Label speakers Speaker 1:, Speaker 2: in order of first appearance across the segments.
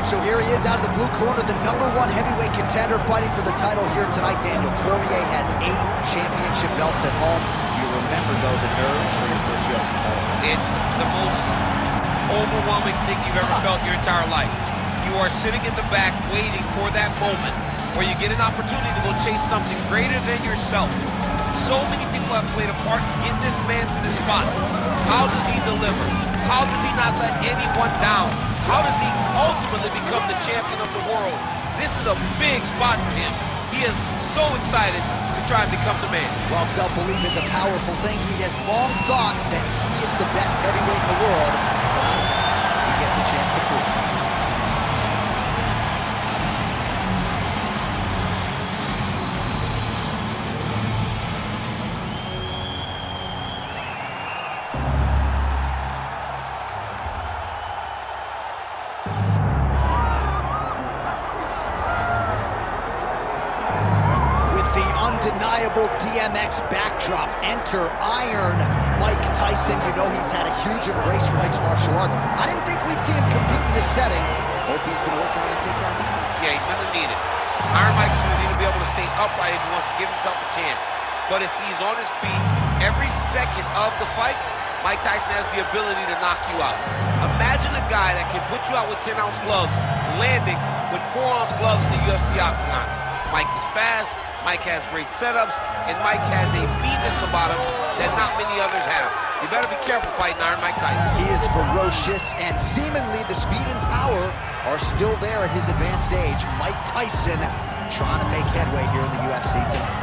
Speaker 1: right, so here he is out of the blue corner, the #1 heavyweight contender fighting for the title here tonight. Daniel Cormier has 8 championship belts at home. Do you remember, though, the nerves for your first UFC title fight?
Speaker 2: It's the most overwhelming thing you've ever felt in your entire life. You are sitting in the back waiting for that moment where you get an opportunity to go chase something greater than yourself. So many people have played a part in getting this man to this spot. How does he deliver? How does he not let anyone down? How does he ultimately become the champion of the world? This is a big spot for him. He is so excited to try and become the man.
Speaker 1: While self-belief is a powerful thing, he has long thought that he is the best heavyweight in the world. Tonight, he gets a chance to prove it. Undeniable DMX backdrop. Enter Iron Mike Tyson. You know he's had a huge embrace for mixed martial arts. I didn't think we'd see him compete in this setting. Hope he's been working on his takedown defense.
Speaker 2: Yeah, he's gonna need it. Iron Mike's gonna need to be able to stay upright if he wants to give himself a chance. But if he's on his feet every second of the fight, Mike Tyson has the ability to knock you out. Imagine a guy that can put you out with 10-ounce gloves, landing with 4-ounce gloves in the UFC octagon. Mike is fast, Mike has great setups, and Mike has a meanness about him that not many others have. You better be careful fighting Iron Mike Tyson.
Speaker 1: He is ferocious, and seemingly the speed and power are still there at his advanced age. Mike Tyson trying to make headway here in the UFC tonight.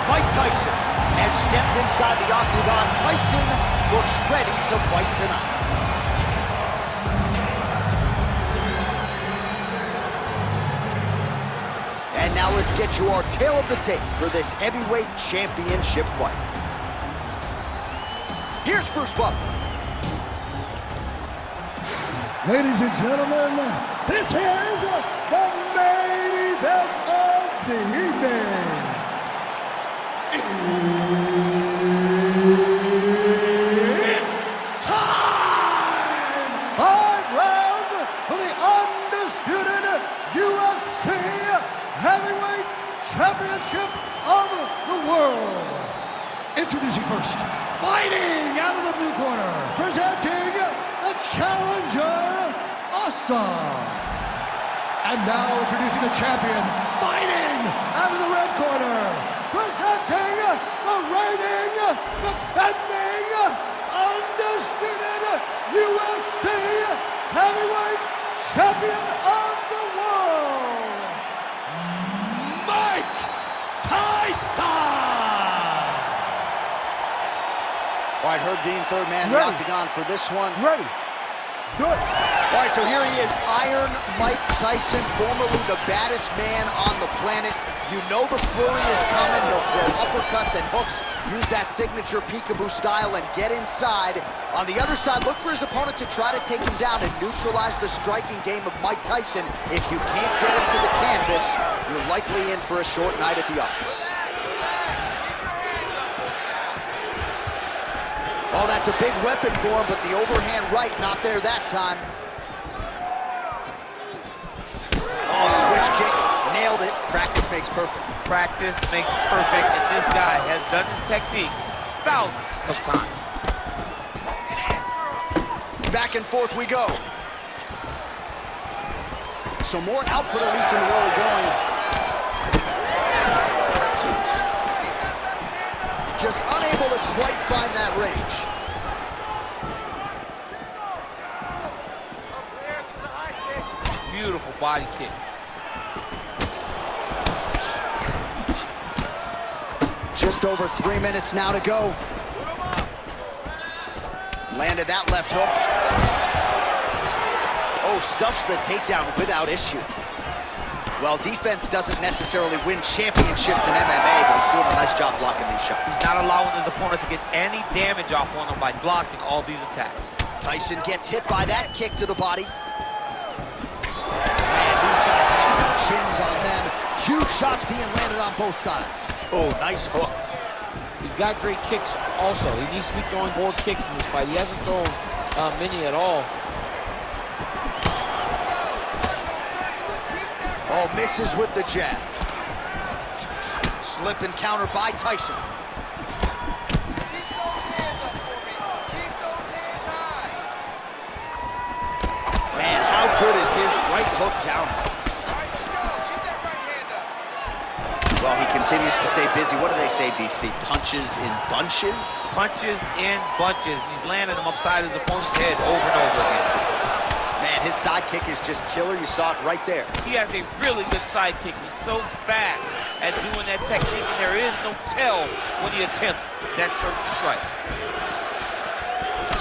Speaker 1: Mike Tyson has stepped inside the octagon. Tyson looks ready to fight tonight. And now let's get you our tale of the tape for this heavyweight championship fight. Here's Bruce Buffer.
Speaker 3: Ladies and gentlemen, this is the main event of the evening. It's time! 5 rounds for the undisputed UFC Heavyweight Championship of the world. Introducing first, fighting out of the blue corner, presenting the challenger, Awesome. And now introducing the champion, fighting out of the red corner, presenting the reigning, defending, undisputed UFC Heavyweight Champion of the world, Mike Tyson!
Speaker 1: All right, Herb Dean, third man in the octagon for this one.
Speaker 3: Ready. Good.
Speaker 1: All right, so here he is, Iron Mike Tyson, formerly the baddest man on the planet. You know the flurry is coming. He'll throw uppercuts and hooks, use that signature peekaboo style, and get inside. On the other side, look for his opponent to try to take him down and neutralize the striking game of Mike Tyson. If you can't get him to the canvas, you're likely in for a short night at the office. Oh, that's a big weapon for him, but the overhand right not there that time. Oh, switch kick, nailed it. Practice makes perfect.
Speaker 2: Practice makes perfect, and this guy has done his technique thousands of times.
Speaker 1: Back and forth we go. So more output, at least in the early going. Just unable to quite find that range.
Speaker 2: Beautiful body kick.
Speaker 1: Just over 3 minutes now to go. Landed that left hook. Oh, stuffs the takedown without issue. Well, defense doesn't necessarily win championships in MMA, but he's doing a nice job blocking these shots.
Speaker 2: He's not allowing his opponent to get any damage off on him by blocking all these attacks.
Speaker 1: Tyson gets hit by that kick to the body. Man, these guys have some chins on them. Huge shots being landed on both sides. Oh, nice hook.
Speaker 2: He's got great kicks also. He needs to be throwing more kicks in this fight. He hasn't thrown many at all.
Speaker 1: Oh, misses with the jab. Slip and counter by Tyson.
Speaker 4: Keep those hands up for me. Keep those hands high.
Speaker 1: Man, how good is his right hook counter?
Speaker 4: All right, let's go. Keep that right hand up.
Speaker 1: Well, he continues to stay busy. What do they say, DC? Punches in bunches?
Speaker 2: Punches in bunches. He's landing them upside his opponent's head over and over again.
Speaker 1: Man, his sidekick is just killer. You saw it right there.
Speaker 2: He has a really good sidekick. He's so fast at doing that technique, and there is no tell when he attempts that certain strike.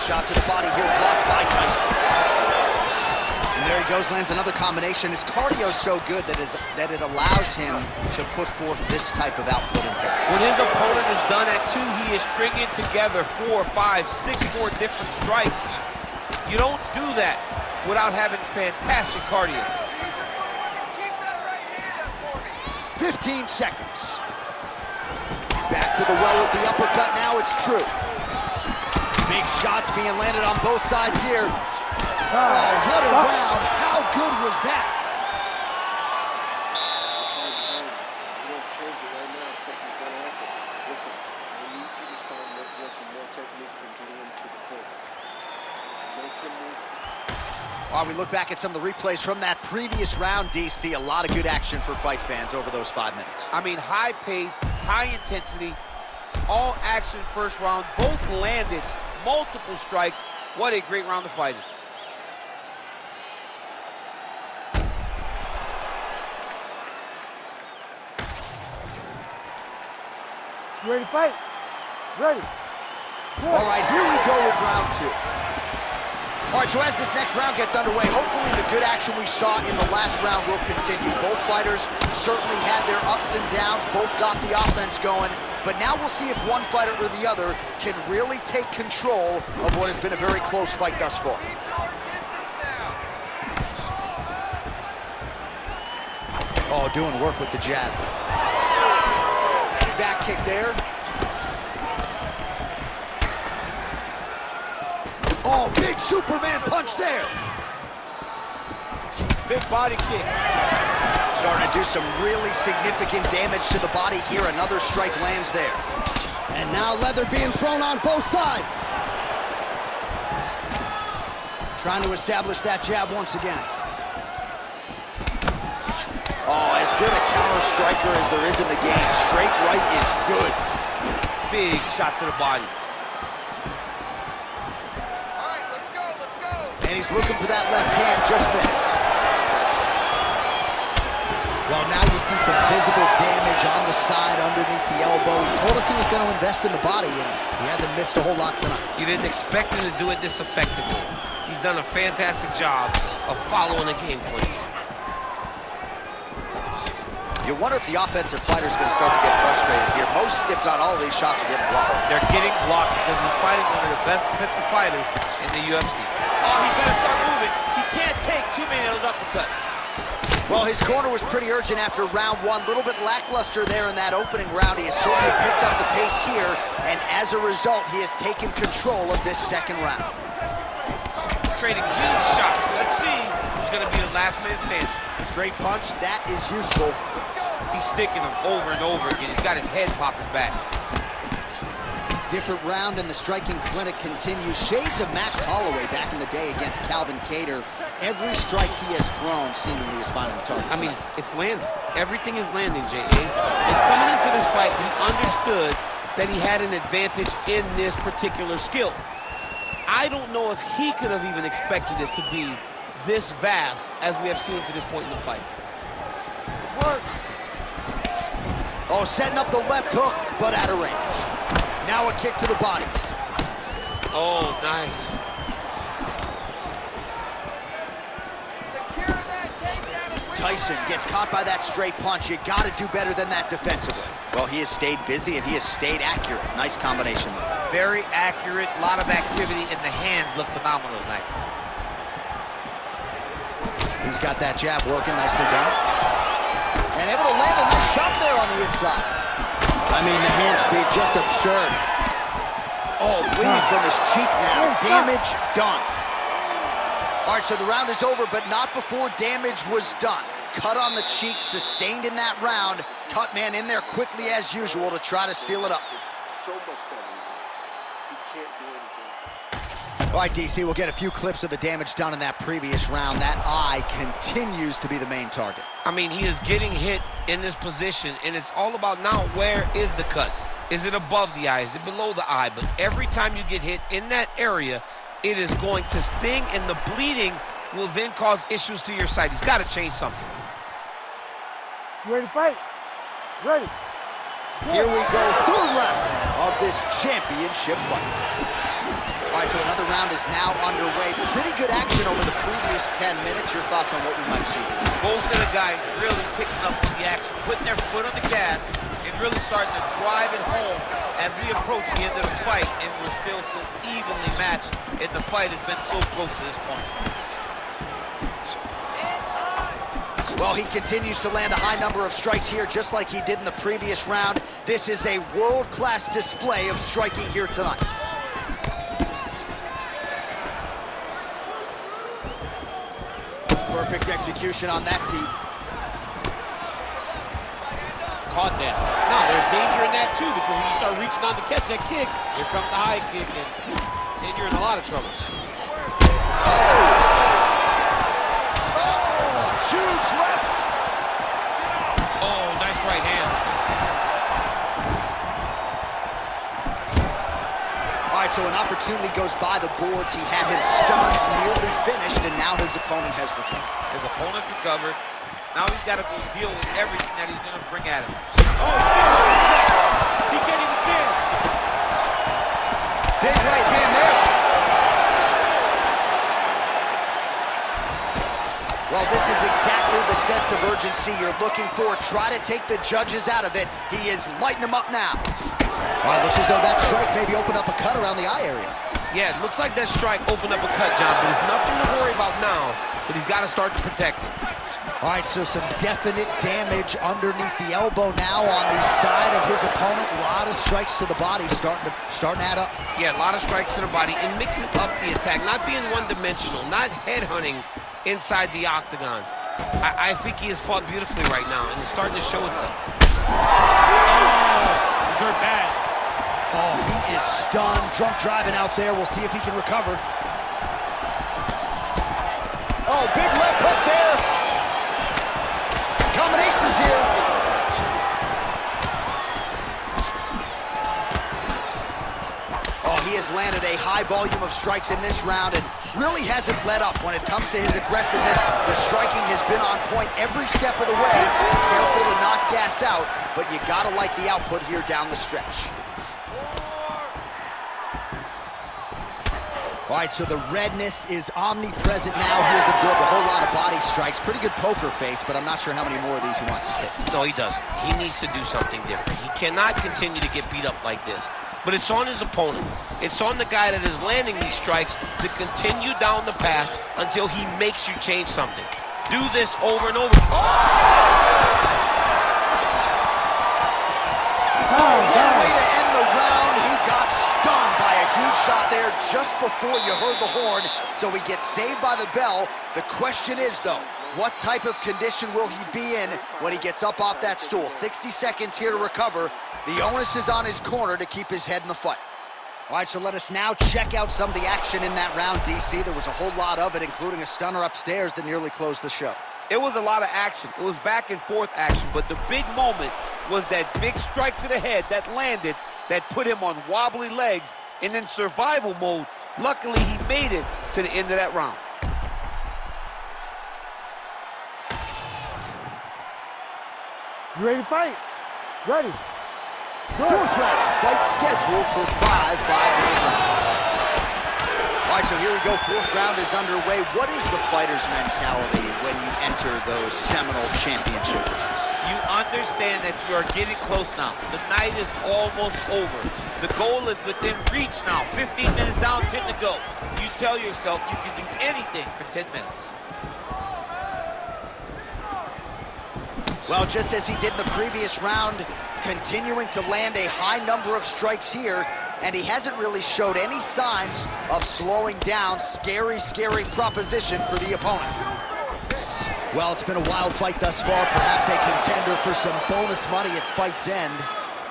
Speaker 1: Shot to the body here, blocked by Tyson. And there he goes, lands another combination. His cardio's so good that it allows him to put forth this type of output and pace.
Speaker 2: When his opponent is done at 2, he is stringing together 4, 5, 6 more different strikes. You don't do that without having fantastic cardio.
Speaker 4: Use your footwork and keep that right hand up for me.
Speaker 1: 15 seconds. Back to the well with the uppercut. Now it's true. Big shots being landed on both sides here. Oh, what a round. How good was that?
Speaker 5: You don't change it right now. Something's going to happen. Listen, I need you to start working more technique and getting him to the fence. Make him move.
Speaker 1: While we look back at some of the replays from that previous round, DC, a lot of good action for fight fans over those 5 minutes.
Speaker 2: I mean, high pace, high intensity, all action first round. Both landed multiple strikes. What a great round of fighting.
Speaker 3: You ready to fight? Ready. Good.
Speaker 1: All right, here we go with round 2. All right, so as this next round gets underway, hopefully the good action we saw in the last round will continue. Both fighters certainly had their ups and downs, both got the offense going, but now we'll see if one fighter or the other can really take control of what has been a very close fight thus far.
Speaker 4: Keep your distance now.
Speaker 1: Oh, doing work with the jab. Back kick there. Oh, big Superman punch there.
Speaker 2: Big body kick.
Speaker 1: Starting to do some really significant damage to the body here. Another strike lands there. And now leather being thrown on both sides. Trying to establish that jab once again. Oh, as good a counter striker as there is in the game. Straight right is good.
Speaker 2: Big shot to the body.
Speaker 4: All right, let's go, let's go.
Speaker 1: And he's looking for that left hand, just missed. Well, now you see some visible damage on the side underneath the elbow. He told us he was going to invest in the body, and he hasn't missed a whole lot tonight.
Speaker 2: You didn't expect him to do it this effectively. He's done a fantastic job of following the game plan.
Speaker 1: You wonder if the offensive fighter's going to start to get frustrated here. Most, if not all, of these shots are getting blocked.
Speaker 2: They're getting blocked because he's fighting one of the best defensive fighters in the UFC. Oh, he better start moving. He can't take too many of those uppercuts.
Speaker 1: Well, his corner was pretty urgent after round 1. A little bit lackluster there in that opening round. He has certainly picked up the pace here, and as a result, he has taken control of this second round.
Speaker 2: Trading huge shots. Let's see who's going to be the last man standing.
Speaker 1: Straight punch, that is useful.
Speaker 2: He's sticking them over and over again. He's got his head popping back.
Speaker 1: Different round and the striking clinic continues. Shades of Max Holloway back in the day against Calvin Kattar. Every strike he has thrown seemingly is finding the target.
Speaker 2: I mean, it's landing. Everything is landing, J.A. And coming into this fight, he understood that he had an advantage in this particular skill. I don't know if he could have even expected it to be this vast as we have seen to this point in the fight.
Speaker 3: Work.
Speaker 1: Oh, setting up the left hook, but out of range. Now a kick to the body.
Speaker 2: Oh, nice.
Speaker 4: Secure that takedown.
Speaker 1: Tyson gets caught by that straight punch. You got to do better than that defensively. Well, he has stayed busy and he has stayed accurate. Nice combination there.
Speaker 2: Very accurate, a lot of activity, and the hands look phenomenal tonight.
Speaker 1: He's got that jab working nicely done. And able to land a nice shot there on the inside. I mean, the hand speed, just absurd. Oh, bleeding from his cheek now. Damage done. All right, so the round is over, but not before damage was done. Cut on the cheek, sustained in that round. Cut man in there quickly as usual to try to seal it up.
Speaker 5: So much better than this. He can't do anything.
Speaker 1: All right, DC, we'll get a few clips of the damage done in that previous round. That eye continues to be the main target.
Speaker 2: I mean, he is getting hit in this position, and it's all about now, where is the cut? Is it above the eye? Is it below the eye? But every time you get hit in that area, it is going to sting, and the bleeding will then cause issues to your sight. He's got to change something.
Speaker 3: You ready to fight? Ready.
Speaker 1: Here we go, third round of this championship fight. All right, so another round is now underway. Pretty good action over the previous 10 minutes. Your thoughts on what we might see?
Speaker 2: Both of the guys really picking up on the action, putting their foot on the gas, and really starting to drive it home as we approach the end of the fight, and we're still so evenly matched, and the fight has been so close to this point.
Speaker 1: Well, he continues to land a high number of strikes here, just like he did in the previous round. This is a world-class display of striking here tonight. Perfect execution on that team.
Speaker 2: Caught that. Now, there's danger in that, too, because when you start reaching on to catch that kick, here comes the high kick, and you're in a lot of trouble.
Speaker 1: Huge left.
Speaker 2: Oh, nice right hand.
Speaker 1: All right, so an opportunity goes by the boards. He had him stunned, nearly finished, and now his opponent has recovered.
Speaker 2: His opponent recovered. Now he's got to go deal with everything that he's going to bring at him. Oh, he can't even stand.
Speaker 1: Big right hand there. Well, this is exactly the sense of urgency you're looking for. Try to take the judges out of it. He is lighting them up now. All right, looks as though that strike maybe opened up a cut around the eye area.
Speaker 2: Yeah, it looks like that strike opened up a cut, John, but there's nothing to worry about now, but he's got to start to protect it.
Speaker 1: All right, so some definite damage underneath the elbow now on the side of his opponent. A lot of strikes to the body starting to add up.
Speaker 2: Yeah, a lot of strikes to the body and mixing up the attack, not being one-dimensional, not headhunting inside the octagon. I think he has fought beautifully right now, and it's starting to show itself. Oh, those hurt bad.
Speaker 1: Oh, he is stunned. Drunk driving out there. We'll see if he can recover. Oh, big left hook there. Combinations here. Oh, he has landed a high volume of strikes in this round and really hasn't let up when it comes to his aggressiveness. The striking has been on point every step of the way. Careful to not gas out, but you gotta like the output here down the stretch. All right, so the redness is omnipresent now. He has absorbed a whole lot of body strikes. Pretty good poker face, but I'm not sure how many more of these he wants to take.
Speaker 2: No, he doesn't. He needs to do something different. He cannot continue to get beat up like this. But it's on his opponent. It's on the guy that is landing these strikes to continue down the path until he makes you change something. Do this over and over.
Speaker 1: What a way to end the round. He got stunned by a huge shot there just before you heard the horn, so he gets saved by the bell. The question is, though, what type of condition will he be in when he gets up off that stool? 60 seconds here to recover. The onus is on his corner to keep his head in the fight. All right, so let us now check out some of the action in that round, DC. There was a whole lot of it, including a stunner upstairs that nearly closed the show.
Speaker 2: It was a lot of action. It was back and forth action, but the big moment was that big strike to the head that landed, that put him on wobbly legs and in survival mode. Luckily, he made it to the end of that round.
Speaker 3: You ready to fight? Ready.
Speaker 1: Fourth round, fight scheduled for 5 5-minute rounds. All right, so here we go. Fourth round is underway. What is the fighter's mentality when you enter those seminal championship rounds?
Speaker 2: You understand that you are getting close now. The night is almost over. The goal is within reach now. 15 minutes down, 10 to go. You tell yourself you can do anything for 10 minutes.
Speaker 1: Well, just as he did in the previous round, continuing to land a high number of strikes here, and he hasn't really showed any signs of slowing down. Scary, scary proposition for the opponent. Well, it's been a wild fight thus far, perhaps a contender for some bonus money at fight's end.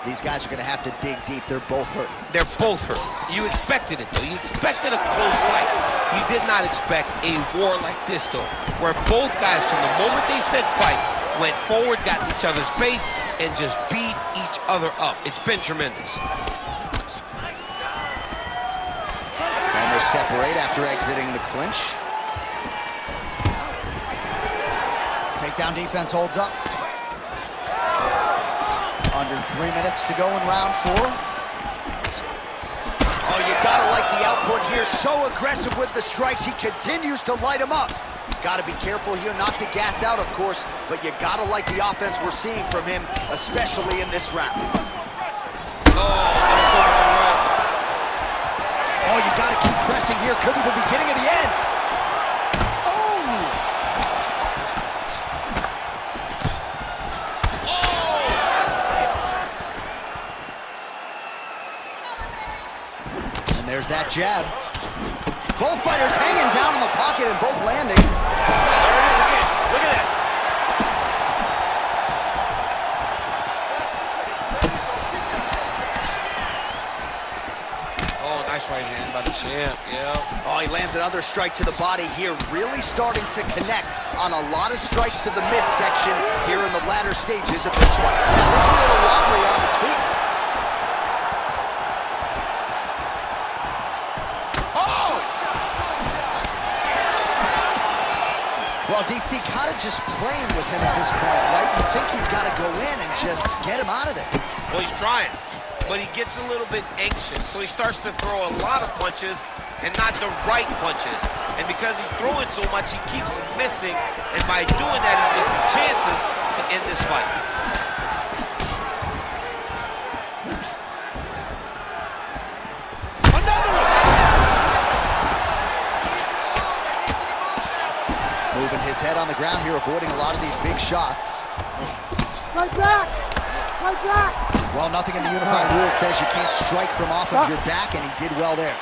Speaker 1: These guys are going to have to dig deep. They're both hurt.
Speaker 2: They're both hurt. You expected it, though. You expected a close fight. You did not expect a war like this, though, where both guys, from the moment they said fight, went forward, got in each other's face, and just beat each other up. It's been tremendous.
Speaker 1: And they separate after exiting the clinch. Takedown defense holds up. Under 3 minutes to go in round 4. Oh, you gotta like the output here. So aggressive with the strikes. He continues to light him up. Gotta be careful here not to gas out, of course, but you gotta like the offense we're seeing from him, especially in this round. Oh, you gotta keep pressing here. Could be the beginning of the end. There's that jab. Both fighters hanging down in the pocket and both landing.
Speaker 2: There it is again. Look at that. Oh, nice right hand by the champ, yeah.
Speaker 1: Oh, he lands another strike to the body here, really starting to connect on a lot of strikes to the midsection here in the latter stages of this fight. Yeah, looks a little wobbly on his feet. Well, DC kind of just playing with him at this point, right? You think he's got to go in and just get him out of there.
Speaker 2: Well, he's trying, but he gets a little bit anxious, so he starts to throw a lot of punches and not the right punches. And because he's throwing so much, he keeps missing, and by doing that, he's missing chances to end this fight. Another one!
Speaker 1: Moving his head on the ground here, avoiding a lot of these big shots.
Speaker 3: Right back! Right back!
Speaker 1: Well, nothing in the unified rules says you can't strike from off of your back, and he did well there.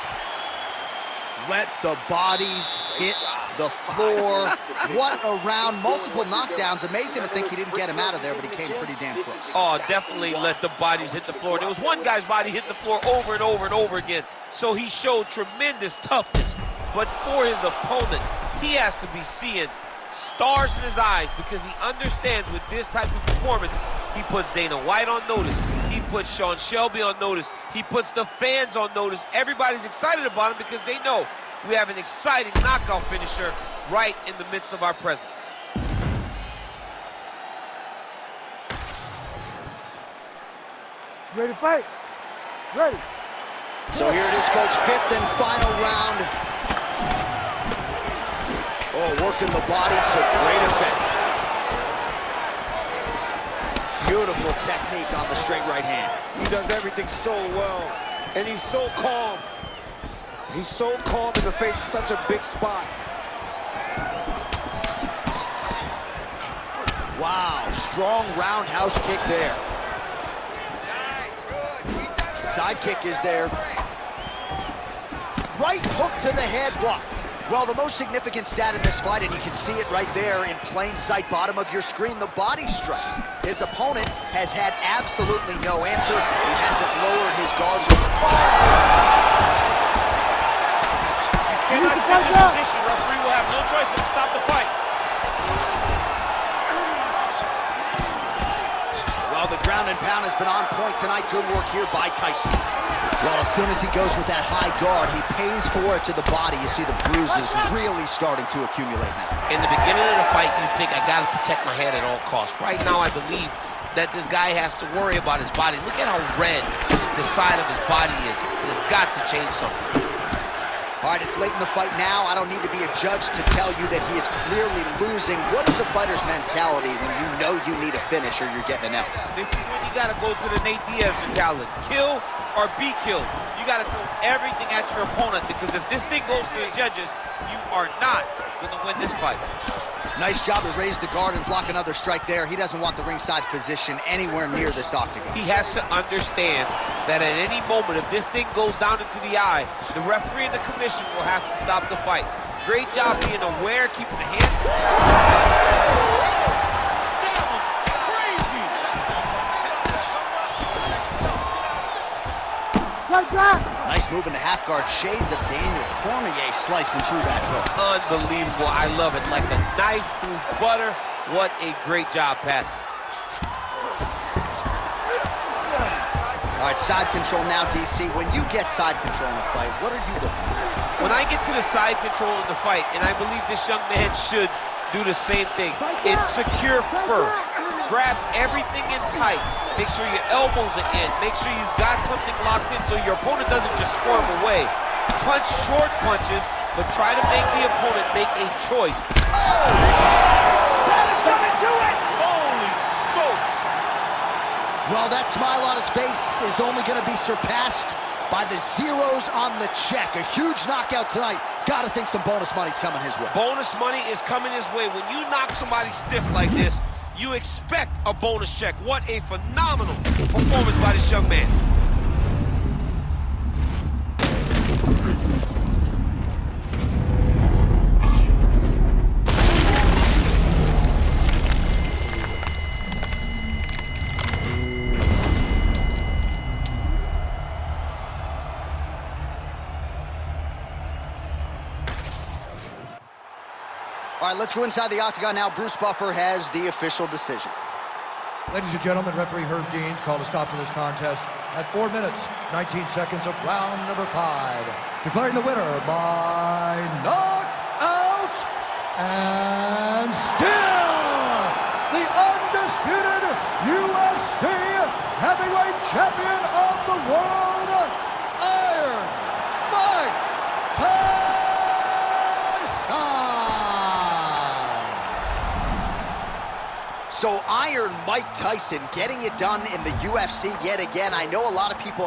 Speaker 1: Let the bodies hit the floor. What a round, multiple knockdowns. Amazing to think he didn't get him out of there, but he came pretty damn close.
Speaker 2: Oh, definitely let the bodies hit the floor. There was one guy's body hit the floor over and over and over again, so he showed tremendous toughness. But for his opponent, he has to be seeing stars in his eyes, because he understands with this type of performance, he puts Dana White on notice, he puts Sean Shelby on notice, he puts the fans on notice. Everybody's excited about him because they know we have an exciting knockout finisher right in the midst of our presence.
Speaker 3: Ready to fight? Ready.
Speaker 1: So here it is, folks, 5th and final round. Oh, working the body to great effect. Beautiful technique on the straight right hand.
Speaker 6: He does everything so well, and he's so calm. He's so calm in the face of such a big spot.
Speaker 1: Wow, strong roundhouse kick there.
Speaker 4: Nice, good. Keep that
Speaker 1: Side kick is there. Right hook to the head blocked. Well, the most significant stat in this fight, and you can see it right there in plain sight, bottom of your screen, the body strikes. His opponent has had absolutely no answer. He hasn't lowered his guard.
Speaker 2: You cannot sit in this position. Referee will have no choice but to stop the fight.
Speaker 1: Well, the ground and pound has been on point tonight. Good work here by Tyson. Well, as soon as he goes with that high guard, he pays for it to the body. You see the bruises really starting to accumulate now.
Speaker 2: In the beginning of the fight, you think, I got to protect my head at all costs. Right now, I believe that this guy has to worry about his body. Look at how red the side of his body is. It has got to change something.
Speaker 1: All right, it's late in the fight now. I don't need to be a judge to tell you that he is clearly losing. What is a fighter's mentality when you know you need a finish or you're getting an L?
Speaker 2: This is when you got to go to the Nate Diaz mentality. Kill or be killed. You got to throw everything at your opponent, because if this thing goes to the judges, you are not going to win this fight.
Speaker 1: Nice job to raise the guard and block another strike there. He doesn't want the ringside physician anywhere near this octagon.
Speaker 2: He has to understand that at any moment, if this thing goes down into the eye, the referee and the commission will have to stop the fight. Great job being aware, keeping the hands. That was crazy.
Speaker 3: Right back.
Speaker 1: Nice move into half guard. Shades of Daniel Cormier slicing through that hook.
Speaker 2: Unbelievable. I love it. Like a knife through butter. What a great job passing.
Speaker 1: All right, side control now, DC. When you get side control in a fight, what are you looking for?
Speaker 2: When I get to the side control in the fight, and I believe this young man should do the same thing, it's secure first. Grab everything in tight. Make sure your elbows are in. Make sure you've got something locked in so your opponent doesn't just squirm away. Punch short punches, but try to make the opponent make a choice.
Speaker 1: Oh! That is gonna do it!
Speaker 2: Holy smokes!
Speaker 1: Well, that smile on his face is only gonna be surpassed by the zeros on the check. A huge knockout tonight. Gotta think some bonus money's coming his way.
Speaker 2: Bonus money is coming his way. When you knock somebody stiff like this, you expect a bonus check. What a phenomenal performance by this young man.
Speaker 1: All right, let's go inside the octagon now. Bruce Buffer has the official decision.
Speaker 7: Ladies and gentlemen, referee Herb Deans called a stop to this contest at 4 minutes, 19 seconds of round number 5. Declaring the winner by knockout and still the undisputed UFC heavyweight champion of the world, Iron Mike Tyson.
Speaker 1: So Iron Mike Tyson getting it done in the UFC yet again. I know a lot of people